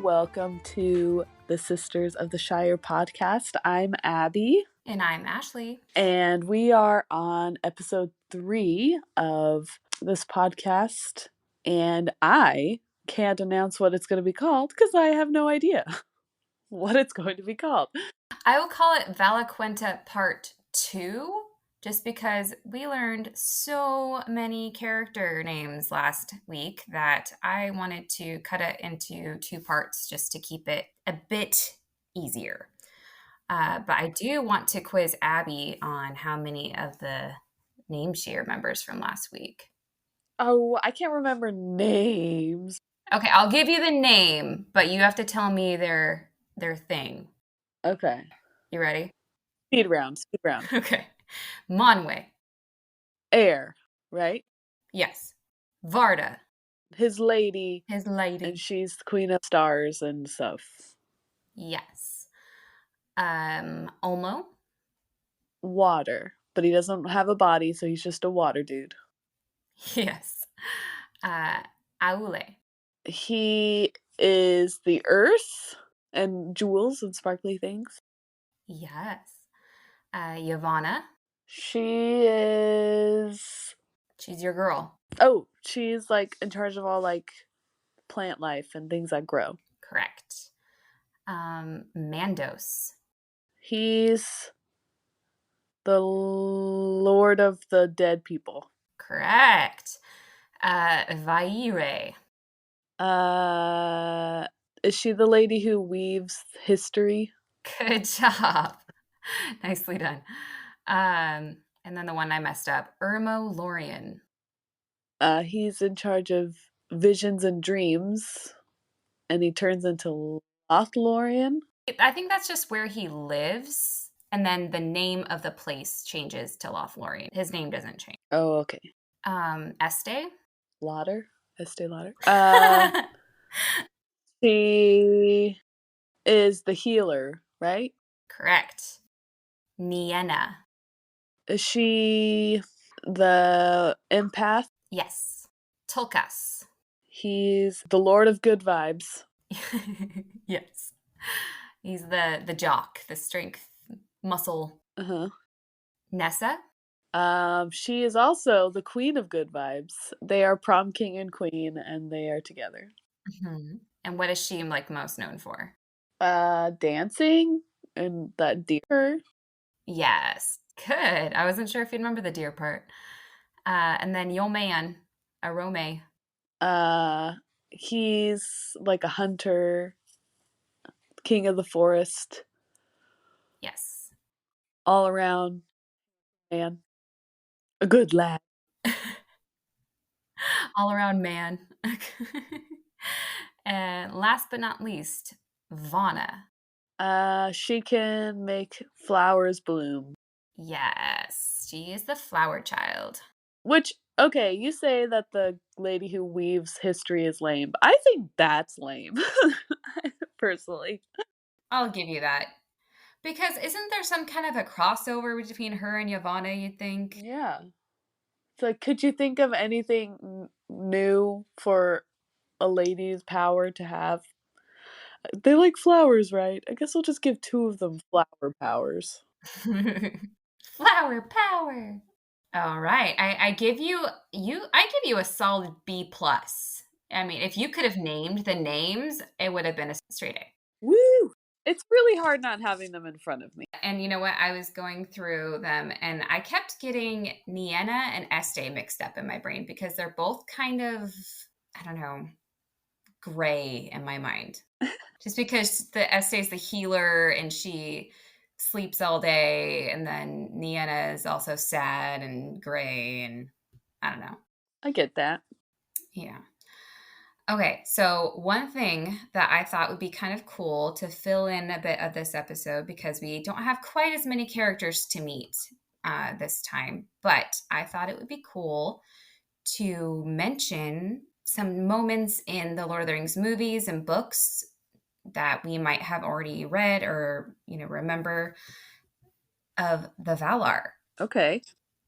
Welcome to the Sisters of the Shire podcast. I'm Abby. And I'm Ashley. And we are on episode 3 of this podcast. And I can't announce what it's going to be called because I have no idea what it's going to be called. I will call it Valaquenta Part 2, just because we learned so many character names last week that I wanted to cut it into 2 parts just to keep it a bit easier. But I do want to quiz Abby on how many of the names she remembers from last week. Oh, I can't remember names. Okay, I'll give you the name, but you have to tell me their thing. Okay. You ready? Speed round. Okay. Monwe. Air, right? Yes. Varda. His lady. His lady. And she's the queen of stars and stuff. Yes. Olmo. Water. But he doesn't have a body, so he's just a water dude. Yes. Aule. He is the earth and jewels and sparkly things. Yes. Yavanna. She's your girl. Oh, she's like in charge of all like plant life and things that grow. Correct. Mandos. He's the lord of the dead people. Correct. Vaire. Is she the lady who weaves history? Good job. Nicely done. And then the one I messed up, Ermo Lorien. He's in charge of visions and dreams, and he turns into Lothlorien. I think that's just where he lives, and then the name of the place changes to Lothlorien. His name doesn't change. Oh, okay. Este? Lauder? Estee Lauder? She is the healer, right? Correct. Nienna. Is she the empath? Yes. Tulkas. He's the lord of good vibes. Yes. He's the jock, the strength, muscle. Uh-huh. Nessa? She is also the queen of good vibes. They are prom king and queen, and they are together. Mm-hmm. And what is she like most known for? Dancing and that deer. Yes. Good. I wasn't sure if you'd remember the deer part. And then Yo Man, Arome. He's like a hunter, king of the forest. Yes. All around man. A good lad. All around man. And last but not least, Vana. She can make flowers bloom. Yes, she is the flower child. Which, okay, you say that the lady who weaves history is lame. I think that's lame, personally. I'll give you that. Because isn't there some kind of a crossover between her and Yavanna, you'd think? Yeah. It's like, could you think of anything new for a lady's power to have? They like flowers, right? I guess I'll just give 2 of them flower powers. Flower power. All right. I give you a solid B plus. I mean, if you could have named the names, it would have been a straight A. Woo! It's really hard not having them in front of me. And you know what? I was going through them and I kept getting Nienna and Este mixed up in my brain because they're both kind of, I don't know, gray in my mind. Just because the Este is the healer and she sleeps all day, and then Nienna is also sad and gray, and I don't know. I get that. Yeah. Okay, so one thing that I thought would be kind of cool to fill in a bit of this episode, because we don't have quite as many characters to meet this time, but I thought it would be cool to mention some moments in the Lord of the Rings movies and books that we might have already read or, remember of the Valar. Okay.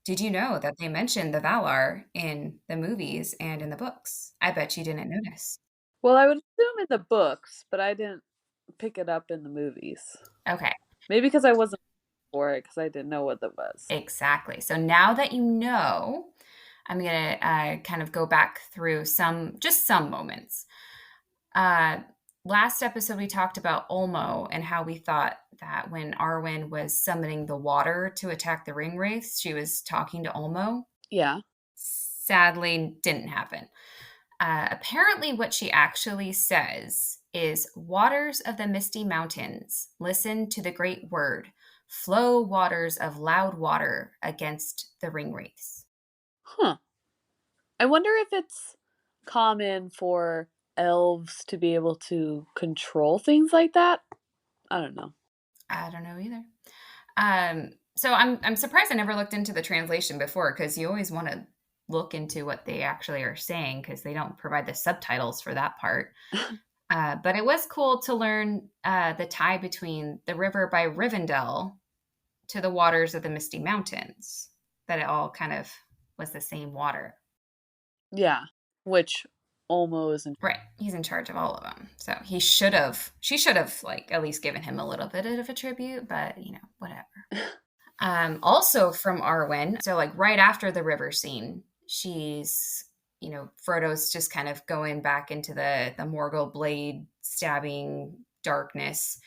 Did you know that they mentioned the Valar in the movies and in the books? I bet you didn't notice. Well, I would assume in the books, but I didn't pick it up in the movies. Okay, Maybe because I wasn't for it because I didn't know what that was. exactly. So now that you know, I'm going to kind of go back through just some moments. Uh, Last episode, we talked about Olmo and how we thought that when Arwen was summoning the water to attack the ring wraiths, she was talking to Olmo. Yeah. Sadly, didn't happen. Apparently, what she actually says is, "Waters of the misty mountains, listen to the great word. Flow waters of loud water against the ring wraiths." Huh. I wonder if it's common for elves to be able to control things like that. I don't know. I don't know either. So I'm surprised I never looked into the translation before because you always want to look into what they actually are saying because they don't provide the subtitles for that part. But it was cool to learn the tie between the river by Rivendell to the waters of the Misty Mountains, that it all kind of was the same water. Yeah. Which Olmo isn't. Right. He's in charge of all of them. So she should have like at least given him a little bit of a tribute, but whatever. Also from Arwen, so like right after the river scene, she's, Frodo's just kind of going back into the Morgul blade stabbing darkness,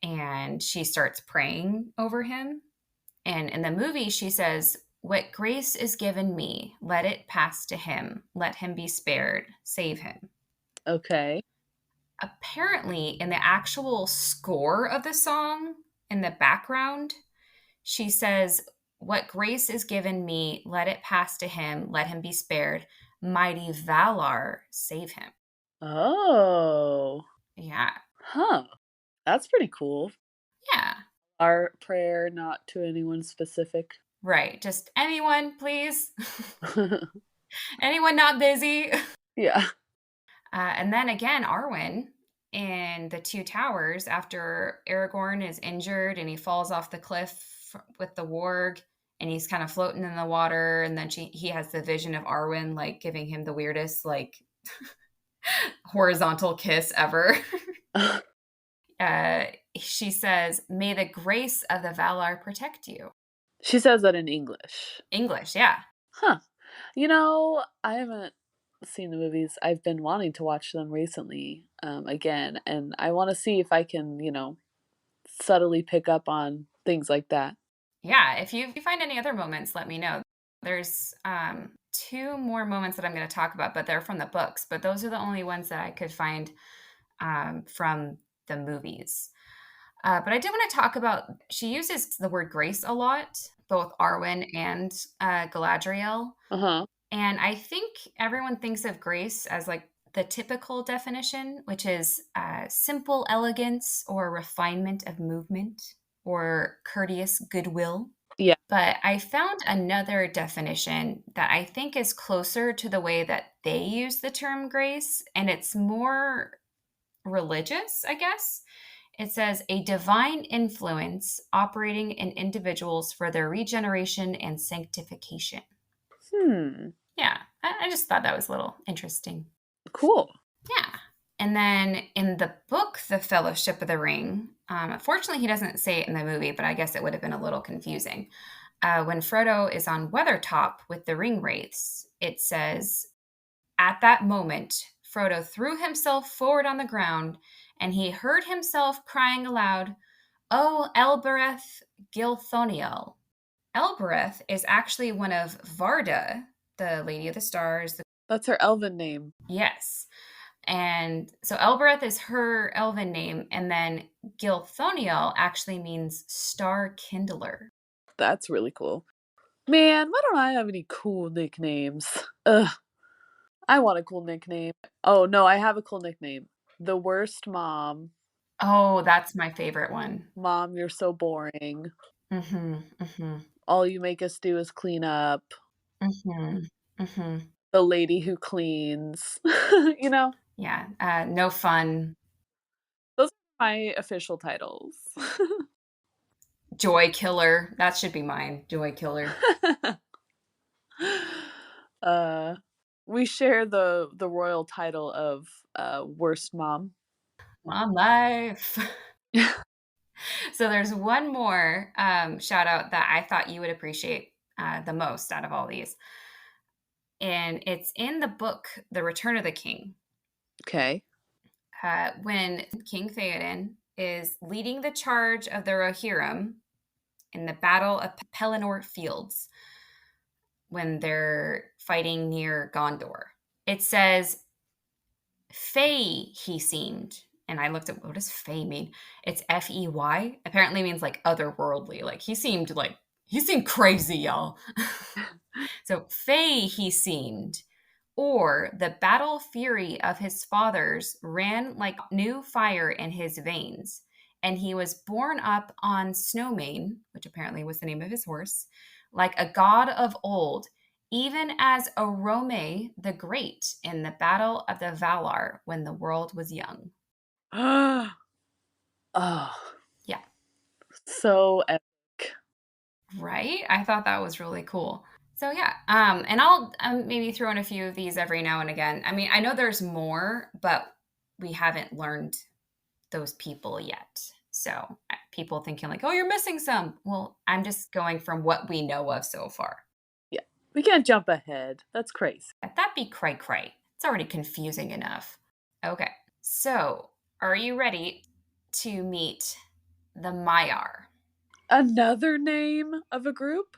and she starts praying over him. And in the movie, she says, "What grace is given me, let it pass to him. Let him be spared. Save him." Okay. Apparently, in the actual score of the song, in the background, she says, "What grace is given me, let it pass to him. Let him be spared. Mighty Valar, save him." Oh. Yeah. Huh. That's pretty cool. Yeah. Our prayer not to anyone specific. Right. Just anyone, please. Anyone not busy. Yeah. And then again, Arwen in the Two Towers, after Aragorn is injured and he falls off the cliff with the warg and he's kind of floating in the water. And then he has the vision of Arwen like giving him the weirdest, like horizontal kiss ever. uh, she says, "May the grace of the Valar protect you." She says that in English. English, yeah. Huh. I haven't seen the movies. I've been wanting to watch them recently, again, and I want to see if I can, subtly pick up on things like that. Yeah, if you find any other moments, let me know. There's two more moments that I'm going to talk about, but they're from the books. But those are the only ones that I could find from the movies. But I did want to talk about, she uses the word grace a lot, both Arwen and Galadriel. Uh huh. And I think everyone thinks of grace as like the typical definition, which is simple elegance or refinement of movement or courteous goodwill. Yeah. But I found another definition that I think is closer to the way that they use the term grace, and it's more religious, I guess. It says a divine influence operating in individuals for their regeneration and sanctification. Hmm. Yeah, I just thought that was a little interesting. Cool. Yeah. And then in the book, The Fellowship of the Ring, unfortunately, he doesn't say it in the movie, but I guess it would have been a little confusing. When Frodo is on Weathertop with the ring wraiths, it says, "At that moment, Frodo threw himself forward on the ground, and he heard himself crying aloud, 'O Elbereth Gilthoniel.'" Elbereth is actually one of Varda, the Lady of the Stars. That's her elven name. Yes. And so Elbereth is her elven name, and then Gilthoniel actually means star kindler. That's really cool. Man, why don't I have any cool nicknames? Ugh. I want a cool nickname. Oh, no, I have a cool nickname. The worst mom. Oh, that's my favorite one. Mom, you're so boring. Mm-hmm. Mm-hmm. All you make us do is clean up. Mm-hmm. Mm-hmm. The lady who cleans. you know? Yeah. No fun. Those are my official titles. Joy killer. That should be mine. Joy killer. uh We share the royal title of worst mom. Mom life. So there's one more shout out that I thought you would appreciate the most out of all these. And it's in the book, The Return of the King. Okay. When King Theoden is leading the charge of the Rohirrim in the Battle of Pelennor Fields when they're fighting near Gondor. It says, Fey he seemed. And I looked at what does Fey mean? It's Fey. Apparently means like otherworldly. He seemed crazy, y'all. So Fey he seemed. Or the battle fury of his fathers ran like new fire in his veins, and he was borne up on Snowmane, which apparently was the name of his horse, like a god of old, even as Orome the Great in the battle of the Valar when the world was young. Oh, Yeah, so epic. right? I thought that was really cool. So yeah, and I'll maybe throw in a few of these every now and again. I mean, I know there's more, but we haven't learned those people yet. So people thinking like, "Oh, you're missing some." Well, I'm just going from what we know of so far. Yeah. We can't jump ahead. That's crazy. That'd be cray cray. It's already confusing enough. Okay, so are you ready to meet the Maiar? Another name of a group?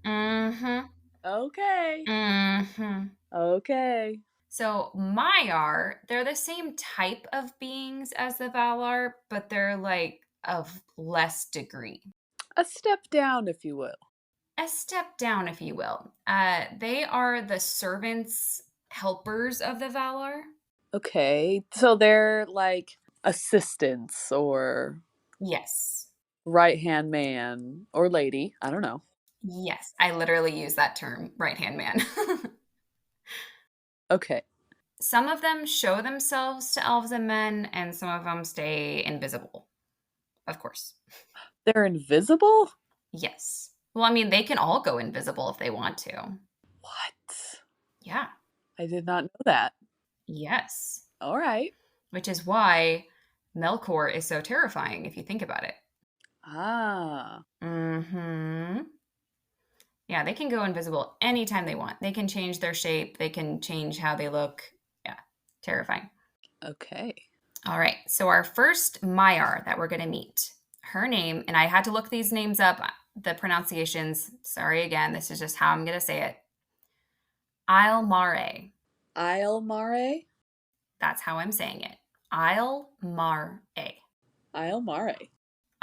Mm-hmm. Okay. Mm-hmm. Okay. So Maiar, they're the same type of beings as the Valar, but they're like of less degree. A step down, if you will. A step down, if you will. They are the servants, helpers of the Valar. Okay. So they're like assistants or Yes. right hand man or lady. I don't know. Yes. I literally use that term, right hand man. Okay. Some of them show themselves to elves and men, and some of them stay invisible, of course. They're invisible? Yes. Well, I mean, they can all go invisible if they want to. What? Yeah. I did not know that. Yes. All right. Which is why Melkor is so terrifying if you think about it. Ah. Hmm. Yeah, they can go invisible anytime they want. They can change their shape, they can change how they look. Yeah, terrifying. Okay. All right, so our first Maiar that we're going to meet, her name, and I had to look these names up, the pronunciations. Sorry again, this is just how I'm going to say it. Isle Mare. Isle Mare? That's how I'm saying it. Isle Mare. Isle Mare.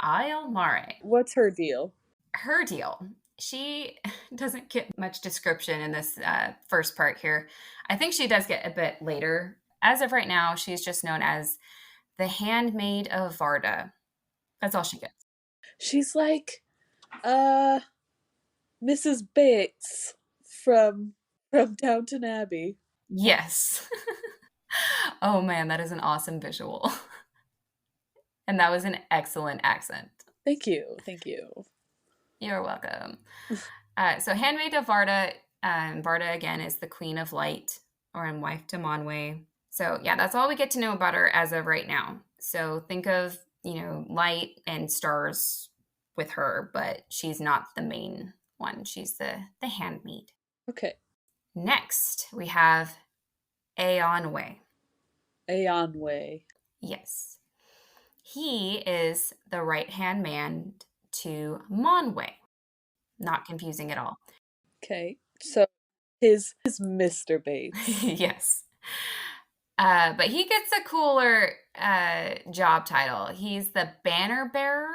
Isle Mare. What's her deal? Her deal. She doesn't get much description in this first part here. I think she does get a bit later. As of right now, she's just known as the Handmaid of Varda. That's all she gets. She's like uh Mrs. Bates from Downton Abbey. Yes. Oh man, that is an awesome visual. And that was an excellent accent. Thank you. Thank you. You're welcome. So, Handmaid of Varda, Varda again is the Queen of Light, or in wife to Manwë. So, yeah, that's all we get to know about her as of right now. So, think of, light and stars with her, but she's not the main one. She's the handmaid. Okay. Next, we have Eonwë. Eonwë. Yes. He is the right hand man to Manwë. Not confusing at all. Okay. So his Mr. Bates. Yes. But he gets a cooler job title. He's the banner bearer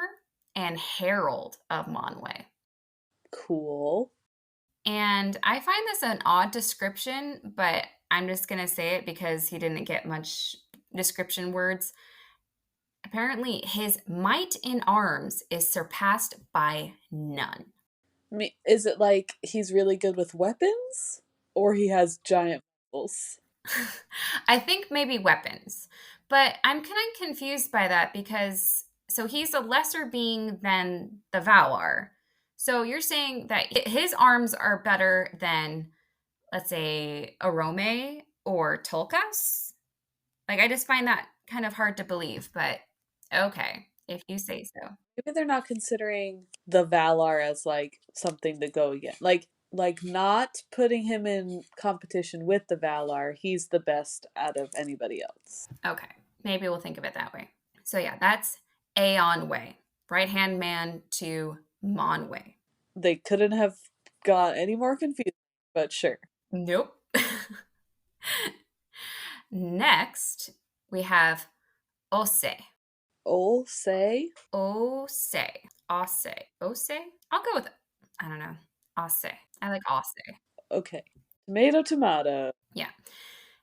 and herald of Manwë. Cool. And I find this an odd description, but I'm just going to say it because he didn't get much description words. Apparently, his might in arms is surpassed by none. Is it like he's really good with weapons? Or he has giant muscles? I think maybe weapons. But I'm kind of confused by that because so he's a lesser being than the Valar. So you're saying that his arms are better than let's say, Arome or Tolkas. Like, I just find that kind of hard to believe, but okay, if you say so. Maybe they're not considering the Valar as like something to go again. Like not putting him in competition with the Valar. He's the best out of anybody else. Okay, maybe we'll think of it that way. So yeah, that's Aeon Way, right hand man to Mon Way. They couldn't have got any more confused, but sure. Nope. Next, we have Ose. Ol say Ose. Ose. Ose? I'll go with it. I don't know. Ose. I like Ose. okay. Tomato, tomato. Yeah.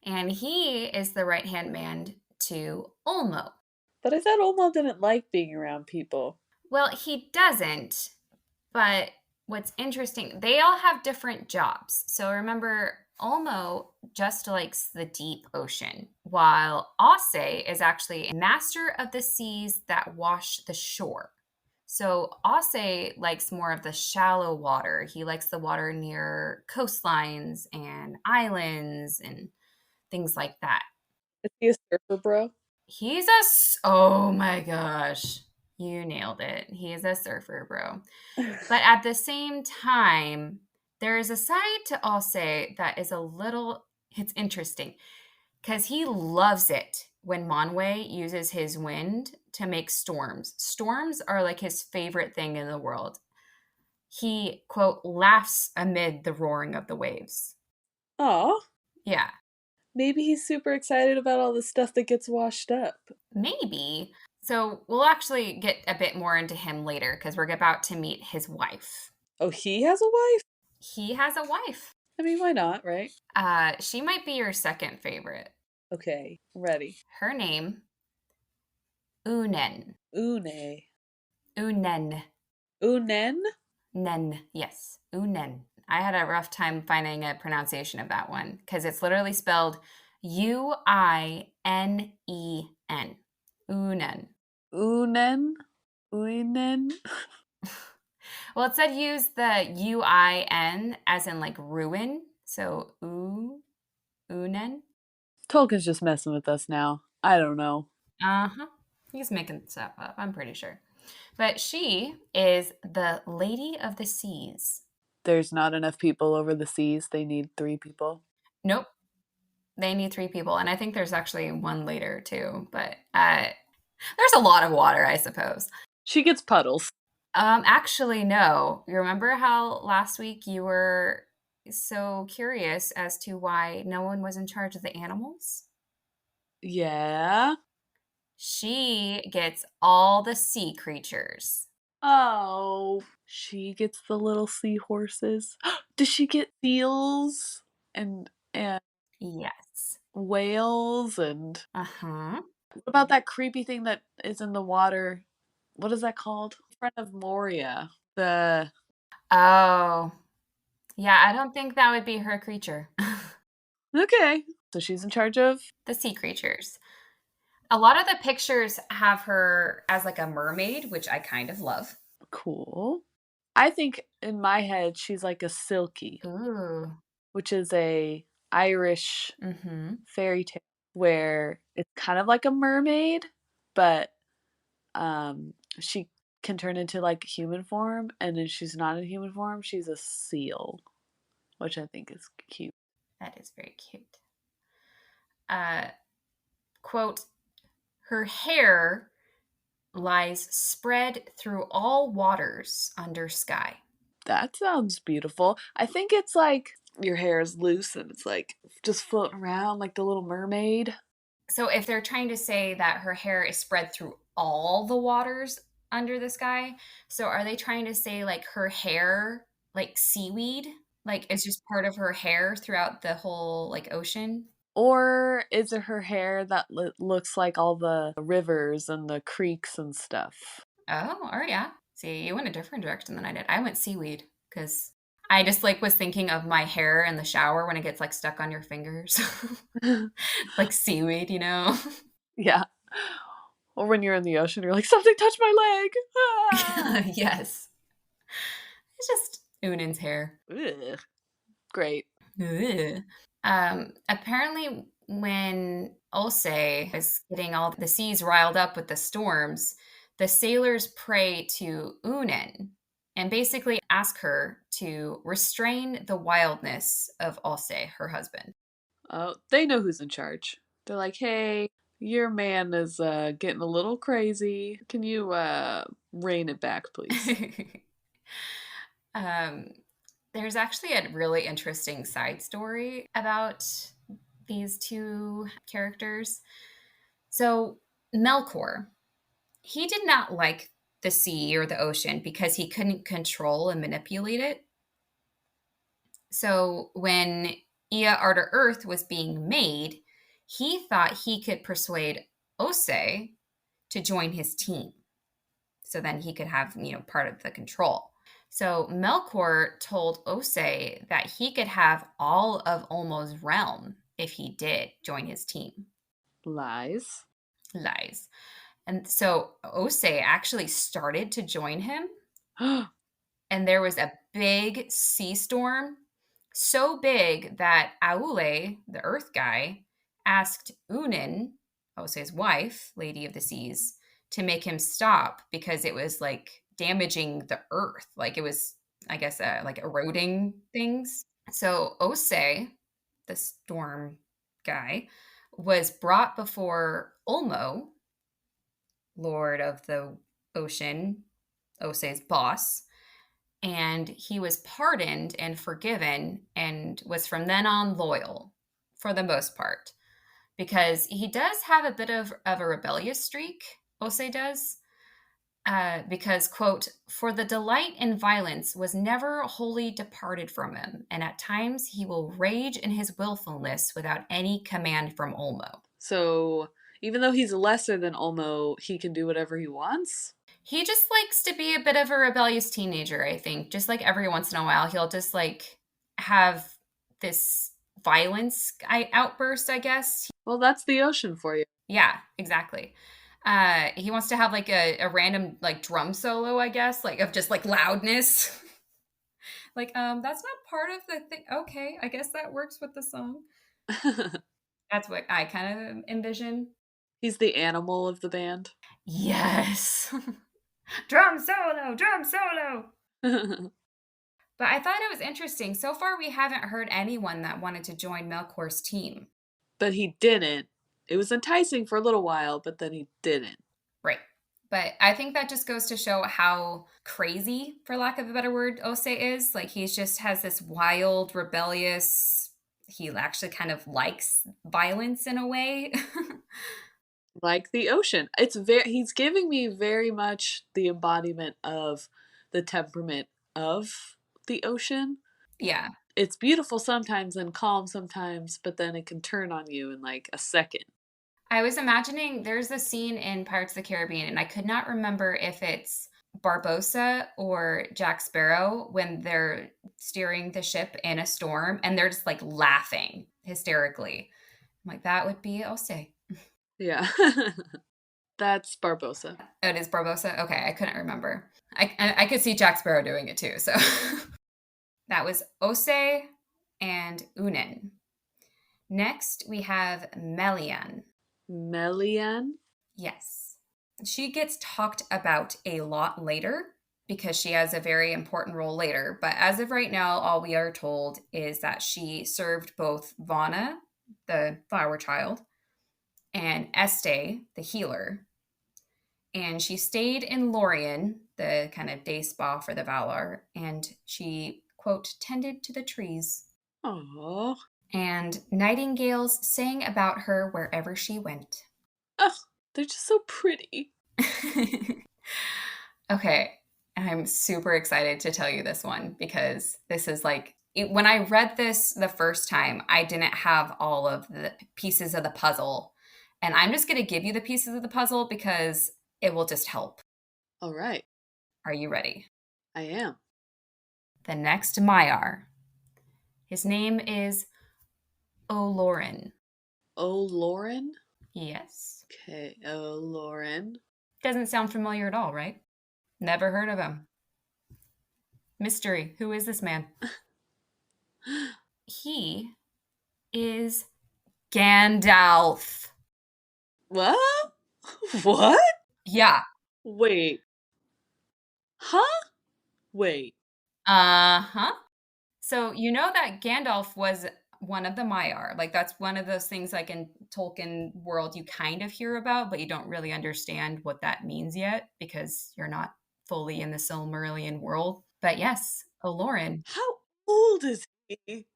And he is the right hand man to Olmo. But I thought Olmo didn't like being around people. Well, he doesn't, but what's interesting, they all have different jobs. So remember, Olmo just likes the deep ocean, while Ase is actually a master of the seas that wash the shore. So Ase likes more of the shallow water. He likes the water near coastlines and islands and things like that. Is he a surfer bro? Oh my gosh, you nailed it. He is a surfer, bro. But at the same time, there is a side to Alce that is it's interesting because he loves it when Monway uses his wind to make storms. Storms are like his favorite thing in the world. He, quote, laughs amid the roaring of the waves. Aw. Yeah, Maybe he's super excited about all the stuff that gets washed up. maybe. So we'll actually get a bit more into him later because we're about to meet his wife. Oh, he has a wife? He has a wife. I mean, why not, right? She might be your second favorite. Okay, ready. Her name, Unen. Une. Unen. Unen? Nen. Yes. Unen. I had a rough time finding a pronunciation of that one because it's literally spelled Uinen. Unen. Unen? Uinen? Well, it said use the UIN as in like ruin. So Unen. Tolkien's just messing with us now. I don't know. Uh-huh. He's making stuff up, I'm pretty sure. But she is the Lady of the Seas. There's not enough people over the seas. They need 3 people. Nope. They need 3 people. And I think there's actually one later too. But there's a lot of water, I suppose. She gets puddles. Actually, no. You remember how last week you were so curious as to why no one was in charge of the animals? Yeah. She gets all the sea creatures. Oh, she gets the little seahorses. Does she get seals and Yes. whales and Uh-huh. what about that creepy thing that is in the water? What is that called? In front of Moria. The Oh, yeah, I don't think that would be her creature. Okay. So she's in charge of The sea creatures. A lot of the pictures have her as like a mermaid, which I kind of love. cool. I think in my head she's like a silky, Ooh. which is a Irish Mm-hmm. fairy tale where it's kind of like a mermaid, but she can turn into like human form, and then she's not in human form, she's a seal, which I think is cute. That is very cute. Uh, quote, her hair lies spread through all waters under sky. That sounds beautiful. I think it's like your hair is loose and it's like just floating around like the little mermaid. So if they're trying to say that her hair is spread through all the waters under the sky, so are they trying to say like her hair, like seaweed, like it's just part of her hair throughout the whole like ocean? Or is it her hair that looks like all the rivers and the creeks and stuff? Oh, or yeah. See, you went a different direction than I did. I went seaweed because I just like was thinking of my hair in the shower when it gets like stuck on your fingers. Like seaweed, you know? Yeah. Or when you're in the ocean, you're like, something touched my leg. Ah! Yes. It's just Unan's hair. Ugh. Great. Ugh. Apparently, when Ulse is getting all the seas riled up with the storms, the sailors pray to Unen and basically ask her to restrain the wildness of Ulse, her husband. Oh, they know who's in charge. They're like, hey, your man is getting a little crazy. Can you rein it back, please? um, there's actually a really interesting side story about these two characters. So, Melkor, he did not like the sea or the ocean because he couldn't control and manipulate it. So, when Ea Arda Earth was being made, he thought he could persuade Ose to join his team. So then he could have, part of the control. So Melkor told Ose that he could have all of Olmo's realm if he did join his team. Lies. Lies. And so Ose actually started to join him, and there was a big sea storm, so big that Aule, the earth guy, asked Unin, Ose's wife, Lady of the Seas, to make him stop because it was like damaging the earth. Like it was, I guess, like eroding things. So Ose, the storm guy, was brought before Ulmo, Lord of the Ocean, Ose's boss, and he was pardoned and forgiven and was from then on loyal for the most part, because he does have a bit of a rebellious streak. Ose does, because, quote, for the delight in violence was never wholly departed from him, and at times he will rage in his willfulness without any command from Olmo. So even though he's lesser than Olmo, he can do whatever he wants. He just likes to be a bit of a rebellious teenager, I think. Just like every once in a while, he'll just like have this violence outburst, I guess. Well, that's the ocean for you. Yeah, exactly. He wants to have like a random like drum solo, I guess, like of just like loudness. Like, that's not part of the thing. Okay, I guess that works with the song. That's what I kind of envision. He's the animal of the band. Yes. Drum solo, drum solo. But I thought it was interesting. So far, we haven't heard anyone that wanted to join Melkor's team. But he didn't. It was enticing for a little while, but then he didn't. Right. But I think that just goes to show how crazy, for lack of a better word, Ose is. Like, he just has this wild, rebellious, he actually kind of likes violence in a way. Like the ocean. It's very he's giving me very much the embodiment of the temperament of the ocean. Yeah. It's beautiful sometimes and calm sometimes, but then it can turn on you in like a second. I was imagining there's a scene in Pirates of the Caribbean, and I could not remember if it's Barbossa or Jack Sparrow when they're steering the ship in a storm and they're just like laughing hysterically. I'm like, that would be Ose. Yeah. That's Barbosa. Oh, it is Barbossa? Okay, I couldn't remember. I could see Jack Sparrow doing it too. So that was Ose and Unen. Next, we have Melian. Melian? Yes. She gets talked about a lot later because she has a very important role later. But as of right now, all we are told is that she served both Vana, the flower child, and Este, the healer. And she stayed in Lorien, the kind of day spa for the Valar, and she, quote, tended to the trees. Oh. And nightingales sang about her wherever she went. Oh, they're just so pretty. Okay, I'm super excited to tell you this one because this is like when I read this the first time, I didn't have all of the pieces of the puzzle. And I'm just going to give you the pieces of the puzzle because it will just help. All right. Are you ready? I am. The next Maiar. His name is Olorin. Lauren? Yes. Okay. Lauren. Doesn't sound familiar at all, right? Never heard of him. Mystery. Who is this man? He is Gandalf. What? What? Yeah. Wait. Huh? Wait. Uh-huh. So you know that Gandalf was one of the Maiar. Like that's one of those things like in Tolkien world you kind of hear about, but you don't really understand what that means yet because you're not fully in the Silmarillion world. But yes, Olorin, How old is he?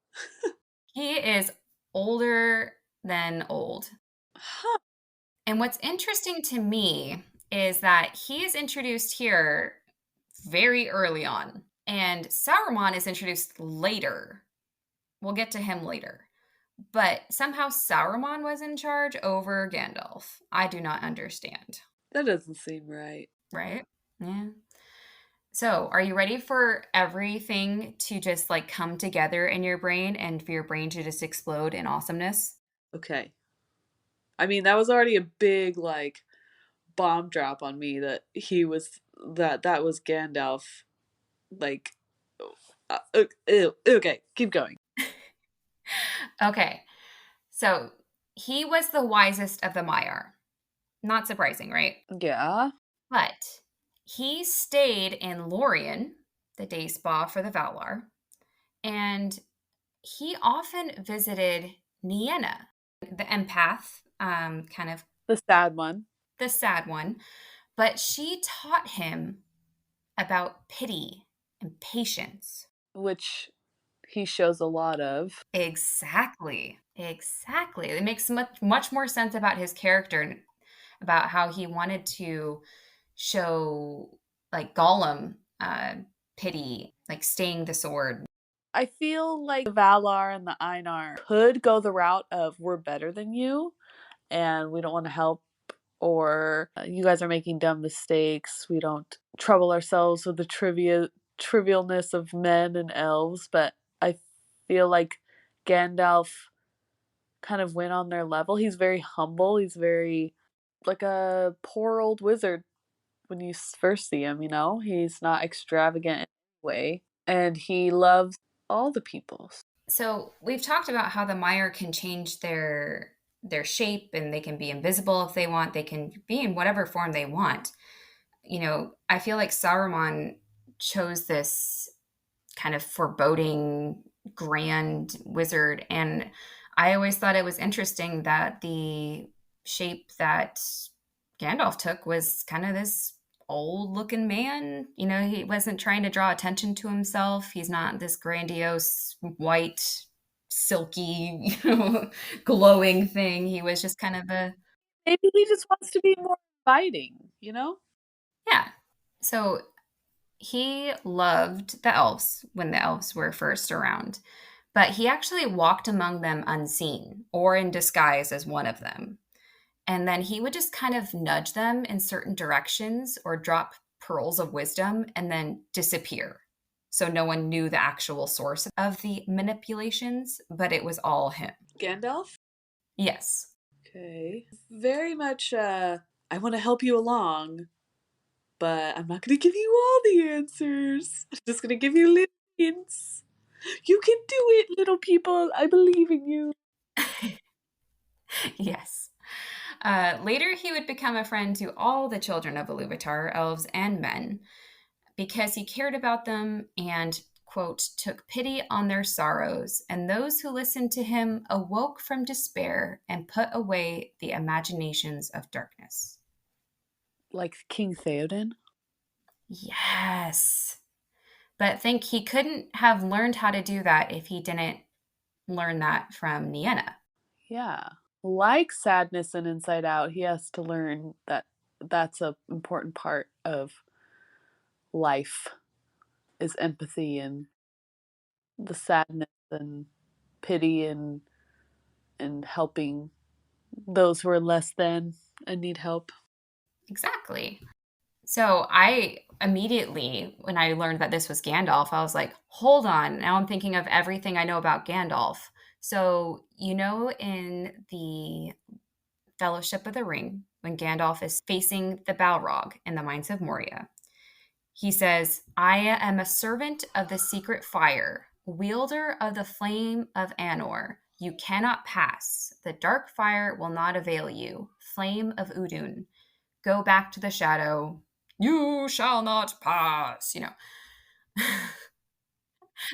he is older than old. Huh. And what's interesting to me is that he is introduced here very early on, and Sauron is introduced later. We'll get to him later. But somehow Sauron was in charge over Gandalf. I do not understand. That doesn't seem right. Right? Yeah. So, are you ready for everything to just like come together in your brain and for your brain to just explode in awesomeness? Okay. I mean, that was already a big, like, bomb drop on me that that was Gandalf. Like, okay, keep going. Okay. So, he was the wisest of the Maiar. Not surprising, right? Yeah. But he stayed in Lorien, the day spa for the Valar, and he often visited Nienna, the empath, kind of The sad one, the sad one, but she taught him about pity and patience. which he shows a lot of. Exactly. Exactly. It makes much more sense about his character and about how he wanted to show like Gollum pity, like staying the sword. I feel like the Valar and the Einar could go the route of we're better than you and we don't want to help, or you guys are making dumb mistakes. We don't trouble ourselves with the trivialness of men and elves, but I feel like Gandalf kind of went on their level. He's very humble. He's very like a poor old wizard when you first see him, you know? He's not extravagant in any way, and he loves all the people. So we've talked about how the Maiar can change their shape and they can be invisible if they want. They can be in whatever form they want. You know, I feel like Saruman chose this kind of foreboding grand wizard, and I always thought it was interesting that the shape that Gandalf took was kind of this old looking man. You know, he wasn't trying to draw attention to himself. He's not this grandiose white silky, glowing thing. He was just kind of a Maybe he just wants to be more inviting, you know? yeah. So he loved the elves when the elves were first around, but he actually walked among them unseen or in disguise as one of them. And then he would just kind of nudge them in certain directions or drop pearls of wisdom and then disappear. So no one knew the actual source of the manipulations, but it was all him. Gandalf? Yes. Okay. Very much, I want to help you along, but I'm not going to give you all the answers. I'm just going to give you little hints. You can do it, little people. I believe in you. Yes. Later, he would become a friend to all the children of Iluvatar, elves and men, because he cared about them and, quote, took pity on their sorrows, and those who listened to him awoke from despair and put away the imaginations of darkness. Like King Theoden? Yes. But think he couldn't have learned how to do that if he didn't learn that from Nienna. Yeah. Like sadness and Inside Out, he has to learn that that's a important part of life is empathy and the sadness and pity and helping those who are less than and need help. Exactly. So I immediately, when I learned that this was Gandalf, I was like, hold on. Now I'm thinking of everything I know about Gandalf. So, you know, in the Fellowship of the Ring, when Gandalf is facing the Balrog in the Mines of Moria, he says, I am a servant of the secret fire. Wielder of the flame of Anor, you cannot pass. The dark fire will not avail you. Flame of Udun, go back to the shadow. You shall not pass.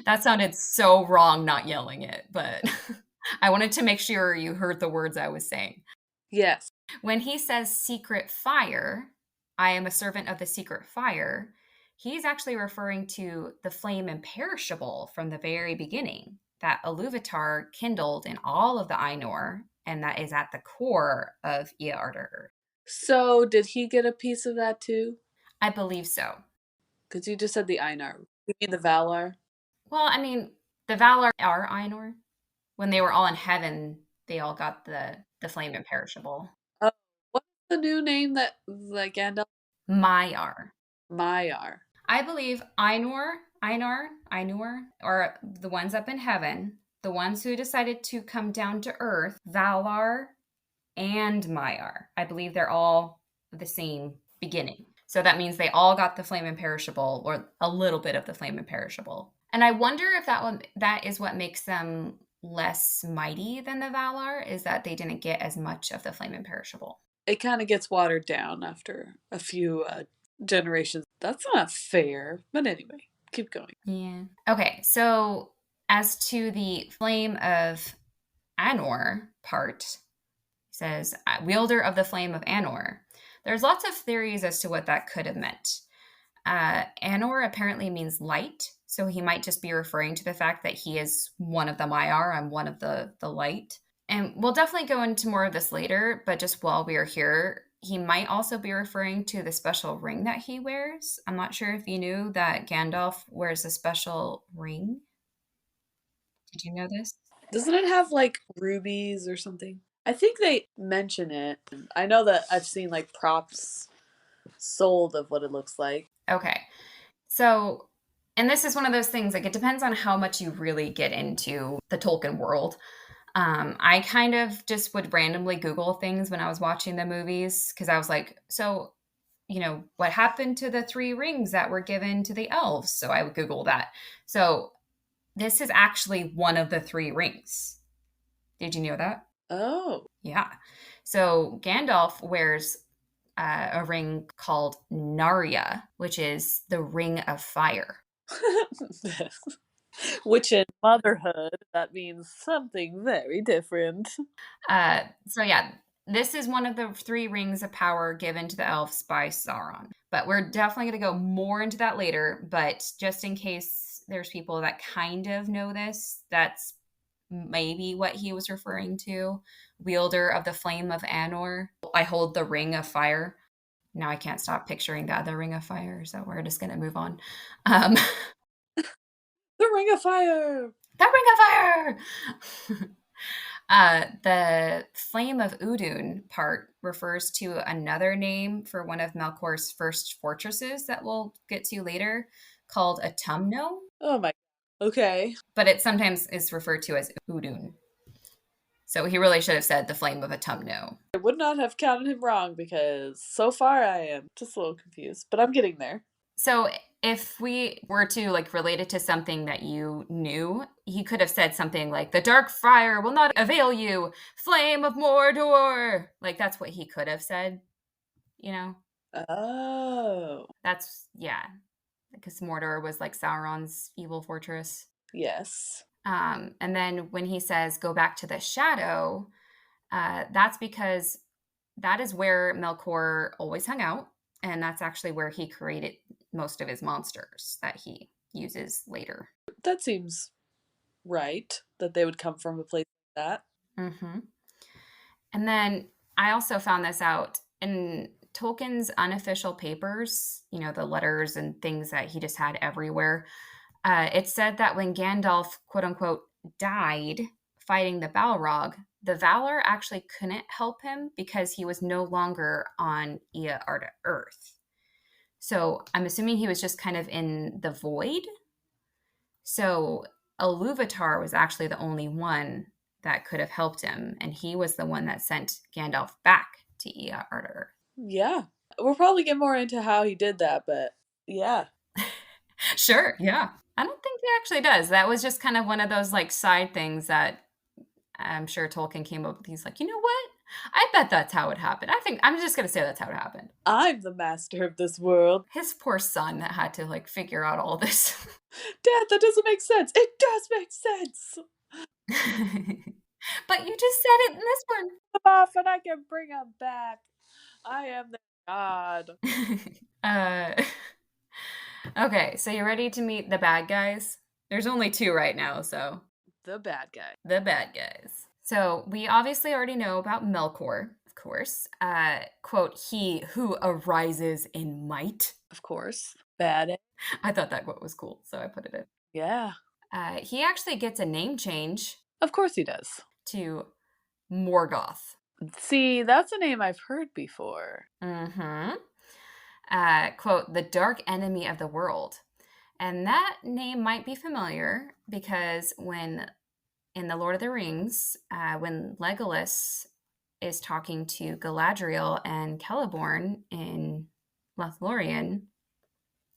That sounded so wrong not yelling it, but I wanted to make sure you heard the words I was saying. Yes. When he says secret fire, I am a servant of the secret fire, he's actually referring to the flame imperishable from the very beginning that Iluvatar kindled in all of the Ainur, and that is at the core of Earth. So did he get a piece of that too? I believe so. Because you just said the Einar. You mean the Valar? Well, I mean, the Valar are Ainur. When they were all in heaven, they all got the flame imperishable. Oh, what's the new name that like Gandalf? Maiar. Maiar. I believe Ainur, are the ones up in heaven, the ones who decided to come down to earth, Valar and Maiar. I believe they're all the same beginning. So that means they all got the flame imperishable, or a little bit of the flame imperishable. And I wonder if that is what makes them less mighty than the Valar, is that they didn't get as much of the flame imperishable. It kind of gets watered down after a few generations. That's not fair. But anyway, keep going. Yeah. Okay, so as to the flame of Anor part, says wielder of the flame of Anor. There's lots of theories as to what that could have meant. Anor apparently means light, so he might just be referring to the fact that he is one of the Maiar and one of the light. And we'll definitely go into more of this later, but just while we are here, he might also be referring to the special ring that he wears. I'm not sure if you knew that Gandalf wears a special ring. Did you know this? Doesn't it have like rubies or something? I think they mention it. I know that I've seen like props sold of what it looks like. Okay. So, and this is one of those things, like, it depends on how much you really get into the Tolkien world. I kind of just would randomly Google things when I was watching the movies because I was like, so, what happened to the three rings that were given to the elves? So I would Google that. So this is actually one of the three rings. Did you know that? Oh. Yeah. So Gandalf wears a ring called Narya, which is the ring of fire. Which in motherhood, that means something very different. So yeah, this is one of the three rings of power given to the elves by Sauron. But we're definitely going to go more into that later. But just in case there's people that kind of know this, that's maybe what he was referring to. Wielder of the flame of Anor. I hold the ring of fire. Now I can't stop picturing the other ring of fire, so we're just going to move on. The Ring of Fire! The ring of fire! The Flame of Udun part refers to another name for one of Melkor's first fortresses that we'll get to later, called Autumno. Oh my. Okay. But it sometimes is referred to as Udun. So he really should have said the Flame of Autumno. I would not have counted him wrong because so far I am just a little confused, but I'm getting there. So if we were to relate it to something that you knew, he could have said something like, the dark fire will not avail you, flame of Mordor. That's what he could have said, Oh. That's, yeah, because Mordor was Sauron's evil fortress. Yes. And then when he says, go back to the shadow, that's because that is where Melkor always hung out. And that's actually where he created most of his monsters that he uses later. That seems right, that they would come from a place like that. Mm-hmm. And then I also found this out in Tolkien's unofficial papers, the letters and things that he just had everywhere. It said that when Gandalf, quote unquote, died fighting the Balrog, the Valar actually couldn't help him because he was no longer on Earth. So I'm assuming he was just kind of in the void. So Iluvatar was actually the only one that could have helped him, and he was the one that sent Gandalf back to Earth. Yeah. We'll probably get more into how he did that, but yeah. Sure, yeah. I don't think he actually does. That was just kind of one of those like side things that I'm sure Tolkien came up with. He's like, you know what? I bet that's how it happened. I think I'm just gonna say that's how it happened. I'm the master of this world. His poor son that had to like figure out all this. Dad, that doesn't make sense. It does make sense. But you just said it in this one. I'm off and I can bring him back. I am the god. uh, okay, so you ready to meet the bad guys? There's only two right now, so The bad guy. the bad guys. So we obviously already know about Melkor, of course. Quote, he who arises in might. Of course. Bad. I thought that quote was cool, so I put it in. Yeah. He actually gets a name change Of course he does. to Morgoth. See, that's a name I've heard before. Mm-hmm. Quote, the dark enemy of the world. And that name might be familiar because when in The Lord of the Rings, when Legolas is talking to Galadriel and Celeborn in Lothlorien,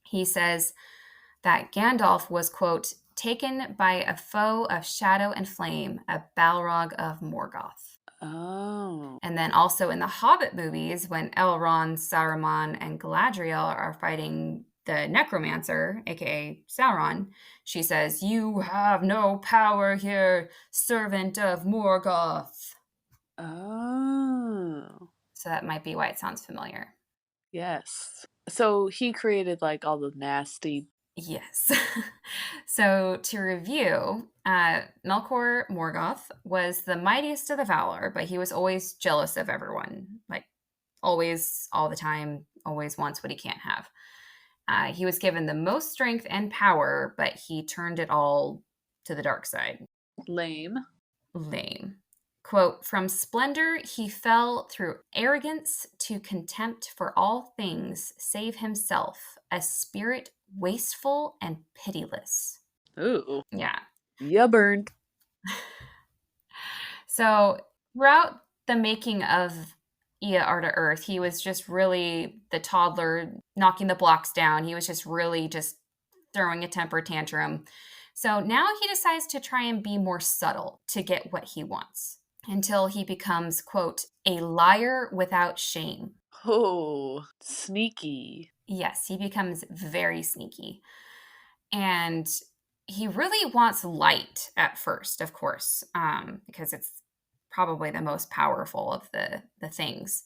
he says that Gandalf was, quote, taken by a foe of shadow and flame, a Balrog of Morgoth. Oh. And then also in the Hobbit movies, when Elrond, Saruman, and Galadriel are fighting the necromancer, aka Sauron, she says, you have no power here, servant of Morgoth. Oh. So that might be why it sounds familiar. Yes. So he created like all the nasty. Yes. So to review, Melkor Morgoth was the mightiest of the Valar, but he was always jealous of everyone. Like always, all the time, always wants what he can't have. He was given the most strength and power, but he turned it all to the dark side. Lame. Lame. Quote, from splendor he fell through arrogance to contempt for all things save himself, a spirit wasteful and pitiless. Ooh. Yeah. Ya burned. So throughout the making of Ea Arda Earth, he was just really the toddler knocking the blocks down. He was just really just throwing a temper tantrum. So now he decides to try and be more subtle to get what he wants until he becomes, quote, a liar without shame. Oh, sneaky. Yes, he becomes very sneaky. And he really wants light at first, of course, because it's probably the most powerful of the things.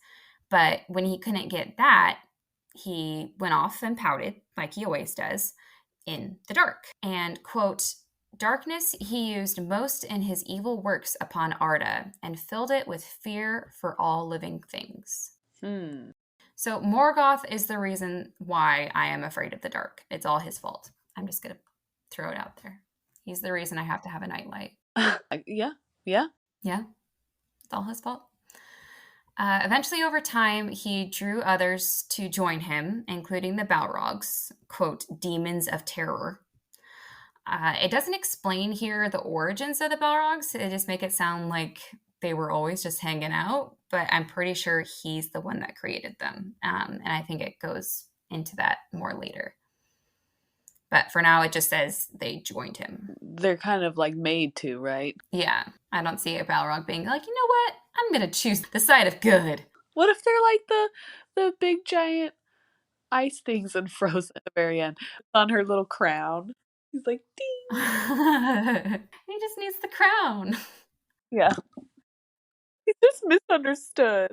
But when he couldn't get that, he went off and pouted, like he always does, in the dark. And, quote, darkness he used most in his evil works upon Arda and filled it with fear for all living things. So Morgoth is the reason why I am afraid of the dark. It's all his fault. I'm just going to throw it out there. He's the reason I have to have a nightlight. Yeah. Yeah, it's all his fault. Eventually, over time, he drew others to join him, including the Balrogs, quote, demons of terror. It doesn't explain here the origins of the Balrogs. They just make it sound like they were always just hanging out, but I'm pretty sure he's the one that created them. And I think it goes into that more later. But for now, it just says they joined him. They're kind of like made to, right? Yeah, I don't see a Balrog being like, you know what? I'm going to choose the side of good. What if they're like the big giant ice things in Frozen at the very end on her little crown? He's like, ding. He just needs the crown. Yeah. He's just misunderstood.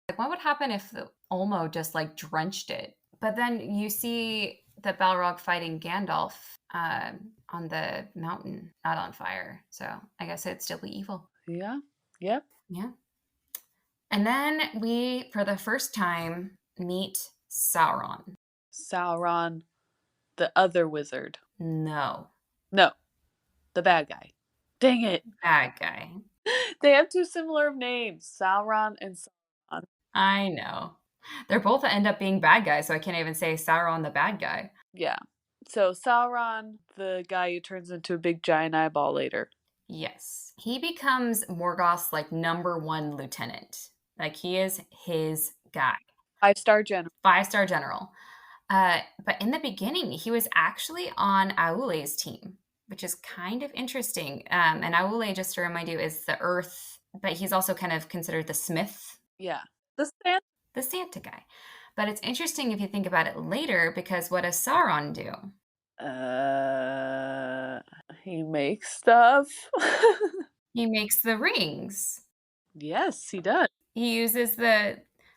Like, what would happen if the Olmo just like drenched it? But then you see the Balrog fighting Gandalf on the mountain, not on fire. So I guess it'd still be evil. Yeah. Yep. Yeah. And then we, for the first time, meet Sauron. Sauron, the other wizard. No. No, the bad guy. Dang it. Bad guy. They have two similar names, Sauron and Sauron. I know. They're both end up being bad guys, so I can't even say Sauron the bad guy. Yeah. So Sauron, the guy who turns into a big giant eyeball later. Yes. He becomes Morgoth's like number one lieutenant. Like he is his guy. 5-star general. 5-star general. But in the beginning, he was actually on Aule's team, which is kind of interesting. And Aule, just to remind you, is the earth, but he's also kind of considered the smith, Yeah. The stand. the Santa guy. But it's interesting if you think about it later, because what does Sauron do? He makes stuff. He makes the rings. Yes, he does. He uses the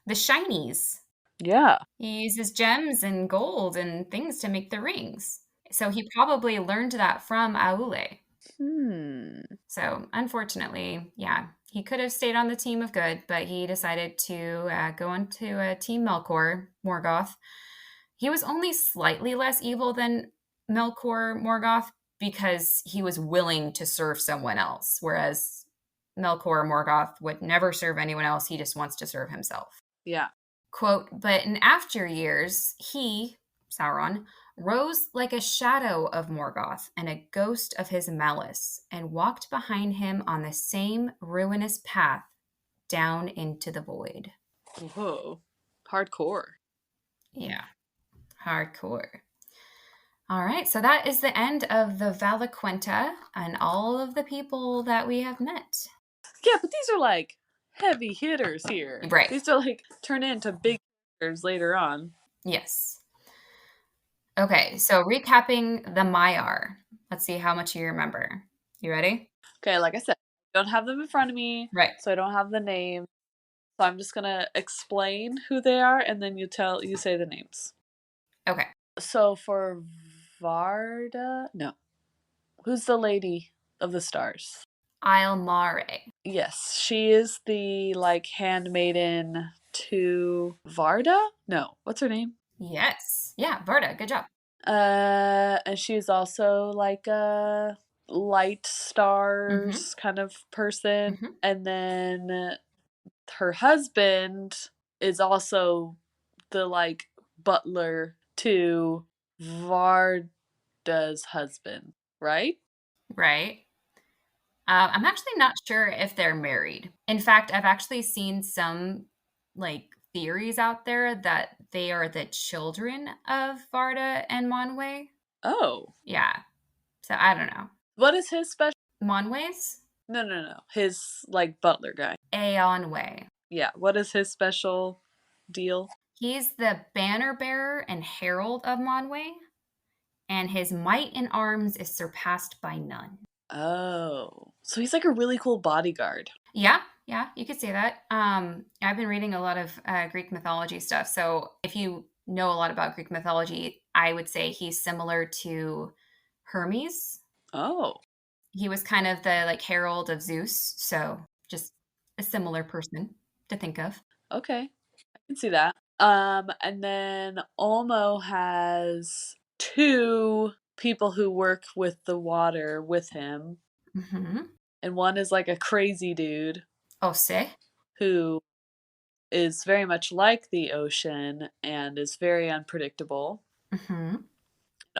shinies. Yeah. He uses gems and gold and things to make the rings. So he probably learned that from Aule. Hmm. So unfortunately, yeah, he could have stayed on the team of good, but he decided to go into Team Melkor Morgoth. He was only slightly less evil than Melkor Morgoth because he was willing to serve someone else, whereas Melkor Morgoth would never serve anyone else. He just wants to serve himself. Yeah. Quote, but in after years, he, Sauron, rose like a shadow of Morgoth and a ghost of his malice, and walked behind him on the same ruinous path down into the void. Whoa. Hardcore. Yeah, hardcore. All right, so that is the end of the Valaquenta and all of the people that we have met. Yeah, but these are like heavy hitters here. Right. These are like turn into big hitters later on. Yes. Okay, so recapping the Maiar. Let's see how much you remember. You ready? Okay, like I said, I don't have them in front of me, Right. so I don't have the name. So I'm just gonna explain who they are, and then you say the names. Okay. So for Varda, no, who's the lady of the stars? Isle Mare. Yes, she is the like handmaiden to Varda. No, what's her name? Yes. Yeah, Varda, good job. And she's also like a light Mm-hmm. stars kind of person. Mm-hmm. And then her husband is also the like butler to Varda's husband, right? Right. I'm actually not sure if they're married. In fact, I've actually seen some like theories out there that they are the children of Varda and Monway. Oh, Yeah. So I don't know. what is his special? Monways? No, no, no. His like butler guy. Aeon Way. Yeah, what is his special deal? He's the banner bearer and herald of Monway, and his might in arms is surpassed by none. Oh, so he's like a really cool bodyguard. Yeah, yeah, you could say that. I've been reading a lot of Greek mythology stuff. So if you know a lot about Greek mythology, I would say he's similar to Hermes. Oh, He was kind of the like herald of Zeus. So just a similar person to think of. okay. I can see that. And then Olmo has two people who work with the water with him, Mm-hmm. and one is like a crazy dude Ose. who is very much like the ocean and is very unpredictable. Mm-hmm.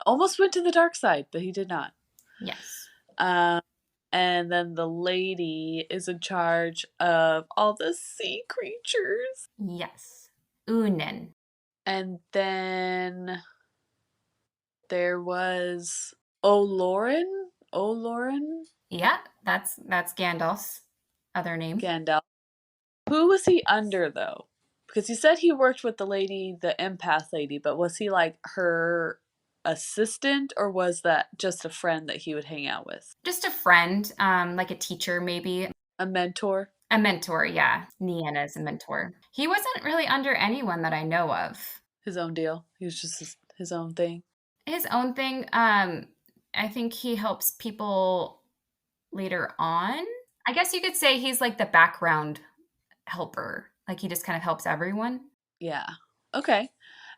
Almost went to the dark side, but he did not. Yes. Um, and then the lady is in charge of all the sea creatures. Yes. Unen. And then there was Olorin. Olorin Yeah, that's Gandalf's other name. Gandalf. Who was he under though? Because he said he worked with the lady, the empath lady, but was he like her assistant or was that just a friend that he would hang out with? Just a friend, like a teacher, maybe. A mentor? A mentor, yeah. Nienna is a mentor. He wasn't really under anyone that I know of. His own deal. He was just his own thing. His own thing. I think he helps people later on. I guess you could say he's like the background helper. Like he just kind of helps everyone. Yeah. Okay.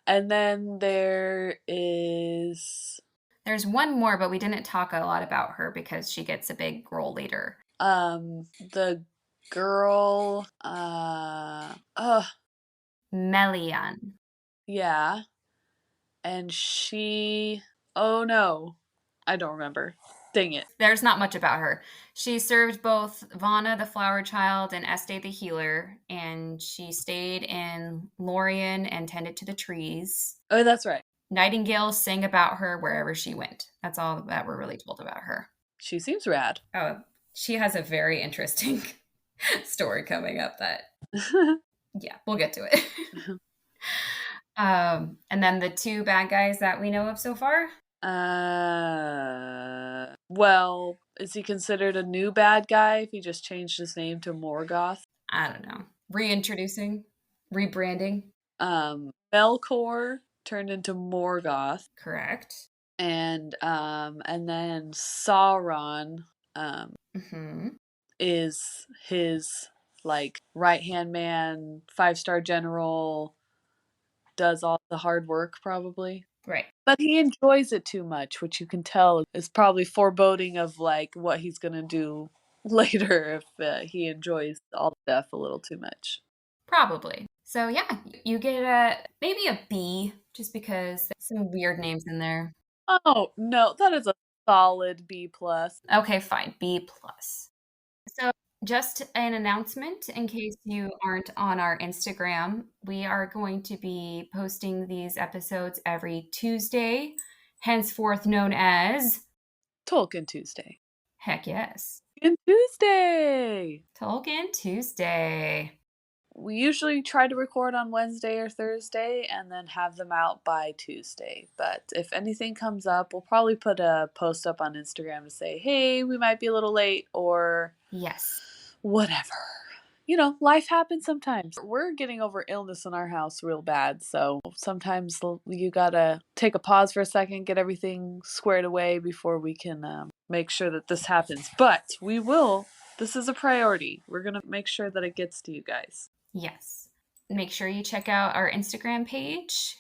And then there is There's one more, but we didn't talk a lot about her because she gets a big role later. the girl Melian. yeah. And she oh no. I don't remember. Dang it. There's not much about her. She served both Vana the Flower Child and Este the Healer, and she stayed in Lorien and tended to the trees. Oh, that's right. Nightingales sang about her wherever she went. That's all that we're really told about her. She seems rad. Oh, she has a very interesting story coming up that, yeah, we'll get to it. And then the two bad guys that we know of so far. Well, is he considered a new bad guy if he just changed his name to Morgoth? I don't know. Reintroducing, rebranding. Melkor turned into Morgoth, Correct. and then Sauron is his like right-hand man, 5-star general, does all the hard work probably. Right. But he enjoys it too much, which you can tell is probably foreboding of like what he's gonna do later if he enjoys all the stuff a little too much. Probably. So yeah, you get maybe a B just because there's some weird names in there. Oh no, that is a solid B plus. Okay, fine, B plus. So just an announcement in case you aren't on our Instagram, we are going to be posting these episodes every Tuesday, henceforth known as Tolkien Tuesday. heck yes, Tolkien Tuesday. Tolkien Tuesday. We usually try to record on Wednesday or Thursday and then have them out by Tuesday. But if anything comes up, we'll probably put a post up on Instagram to say, hey, we might be a little late or Yes. whatever. You know, life happens sometimes. We're getting over illness in our house real bad. So sometimes you gotta take a pause for a second, get everything squared away before we can make sure that this happens. But we will. This is a priority. We're going to make sure that it gets to you guys. Yes. Make sure you check out our Instagram page.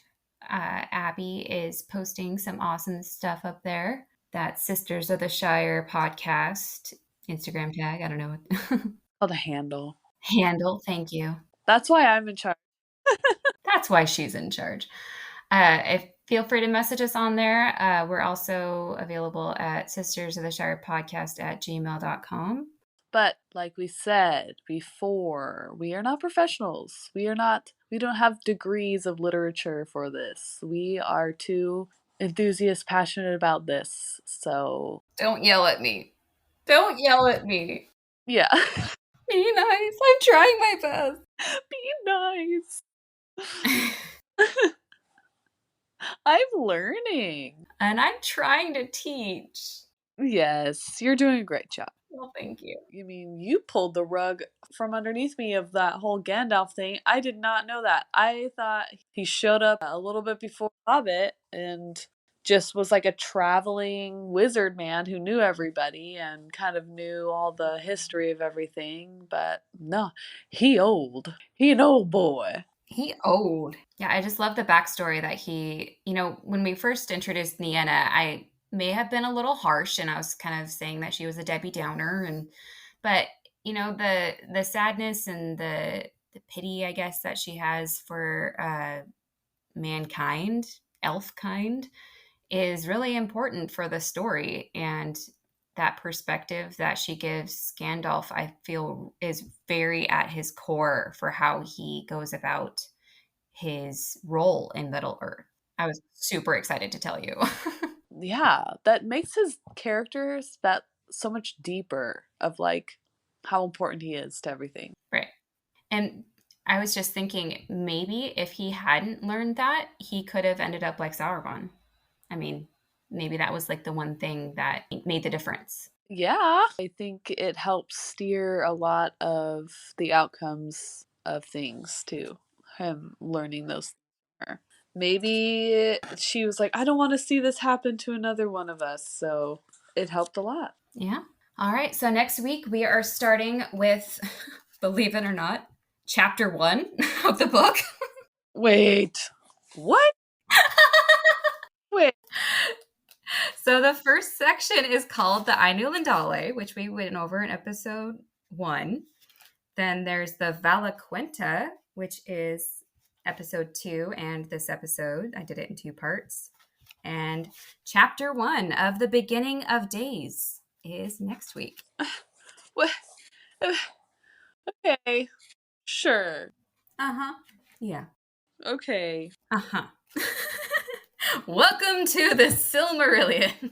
Abby is posting some awesome stuff up there. That's Sisters of the Shire podcast Instagram tag. I don't know what Called a handle. handle. Thank you. That's why I'm in charge. That's why she's in charge. Feel free to message us on there. We're also available at Sisters of the Shire podcast at gmail.com. But like we said before, we are not professionals. We don't have degrees of literature for this. We are two enthusiasts passionate about this. So don't yell at me. Don't yell at me. Yeah. Be nice. I'm trying my best. Be nice. I'm learning. And I'm trying to teach. Yes, you're doing a great job. Well, thank you. You mean you pulled the rug from underneath me of that whole Gandalf thing? I did not know that. I thought he showed up a little bit before Hobbit and just was like a traveling wizard man who knew everybody and kind of knew all the history of everything. But no, he old. He an old boy. He old. Yeah, I just love the backstory that when we first introduced Nienna, I may have been a little harsh and I was kind of saying that she was a Debbie Downer but the sadness and the pity, I guess, that she has for mankind, elf kind, is really important for the story. And that perspective that she gives Gandalf, I feel, is very at his core for how he goes about his role in Middle Earth. I was super excited to tell you. Yeah, that makes his characters that so much deeper of like how important he is to everything. Right. And I was just thinking maybe if he hadn't learned that, he could have ended up like Sauron. I mean, maybe that was like the one thing that made the difference. Yeah, I think it helps steer a lot of the outcomes of things too. Him learning those things. Maybe she was like, I don't want to see this happen to another one of us. So it helped a lot. Yeah. All right. So next week we are starting with, believe it or not, chapter 1 of the book. Wait, what? Wait. So the first section is called the Ainu Lindale, which we went over in episode 1. Then there's the Valaquenta, which is episode 2 and this episode. I did it in 2 parts. And chapter 1 of The Beginning of Days is next week. What? Okay. Sure. Uh-huh. Yeah. Okay. Uh-huh. Welcome to the Silmarillion.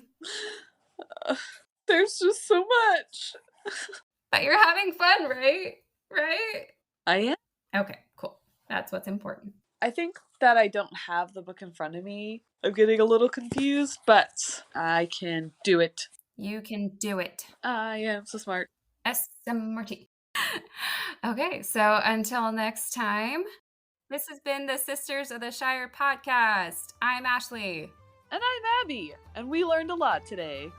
There's just so much. But you're having fun, right? Right? I am. Okay, cool. That's what's important. I think that I don't have the book in front of me. I'm getting a little confused, but I can do it. You can do it. I am so smart. SMRT. Okay, so until next time, this has been the Sisters of the Shire podcast. I'm Ashley. And I'm Abby, and we learned a lot today.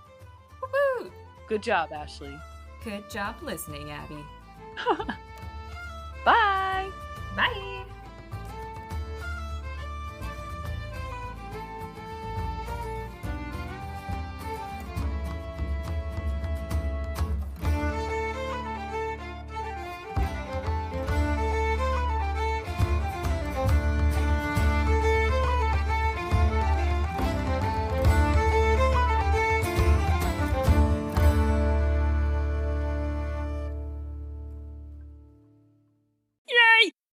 Woo-hoo! Good job, Ashley. Good job listening, Abby. Bye! Bye!